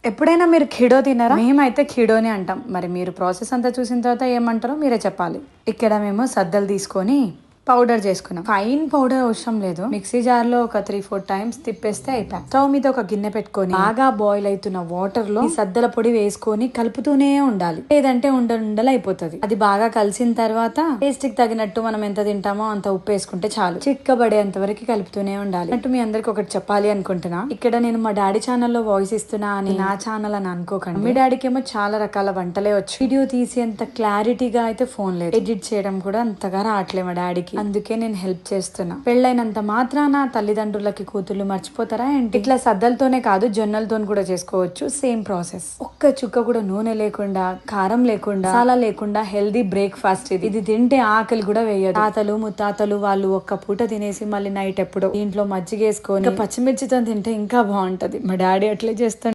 ఎప్పుడైనా మీరు ఖిడో తిన్నారా? మేమైతే ఖిడోని అంటాం. మరి మీరు ప్రాసెస్ అంతా చూసిన తర్వాత ఏమంటారో మీరే చెప్పాలి. ఇక్కడ మేము సద్దలు తీసుకొని పౌడర్ చేసుకున్నాం. ఫైన్ పౌడర్ అవసరం లేదు. మిక్సీ జార్ లో ఒక 3-4 టైమ్స్ తిప్పేస్తే అయిపోయి. స్టవ్ మీద ఒక గిన్నె పెట్టుకొని బాగా బాయిల్ అవుతున్న వాటర్ లో ఈ సద్దల పొడి వేసుకొని కలుపుతూనే ఉండాలి. లేదంటే ఉండలు అయిపోతుంది. అది బాగా కలిసిన తర్వాత టేస్ట్ కి తగినట్టు మనం ఎంత తింటామో అంత ఉప్పు వేసుకుంటే చాలు. చిక్కబడేంత వరకు కలుపుతూనే ఉండాలి. అంటే మీ అందరికి ఒకటి చెప్పాలి అనుకుంటున్నా. ఇక్కడ నేను మా డాడీ ఛానల్లో వాయిస్ ఇస్తున్నా అని నా ఛానల్ అని అనుకోకండి. మీ డాడీకి ఏమో చాలా రకాల వంటలే వచ్చు. వీడియో తీసేంత క్లారిటీగా అయితే ఫోన్ లేదు. ఎడిట్ చేయడం కూడా అంతగా రావట్లేదు మా డాడీకి. అందుకే నేను హెల్ప్ చేస్తున్నా. పెళ్ళైనంత మాత్రాన తల్లిదండ్రులకి కూతుర్లు మర్చిపోతారా ఏంటి? ఇట్లా సద్దలతోనే కాదు జొన్నలతో కూడా చేసుకోవచ్చు. Same process. ఒక్క చుక్క కూడా నూనె లేకుండా, కారం లేకుండా, మసాలా లేకుండా హెల్దీ బ్రేక్ఫాస్ట్ ఇది తింటే ఆకలి కూడా వేయదు. తాతలు ముత్తాతలు వాళ్ళు ఒక్క పూట తినేసి మళ్ళీ నైట్ ఎప్పుడో దీంట్లో మజ్జిగ వేసుకొని పచ్చిమిర్చితో తింటే ఇంకా బాగుంటది. మా డాడీ అట్లే చేస్తాడు.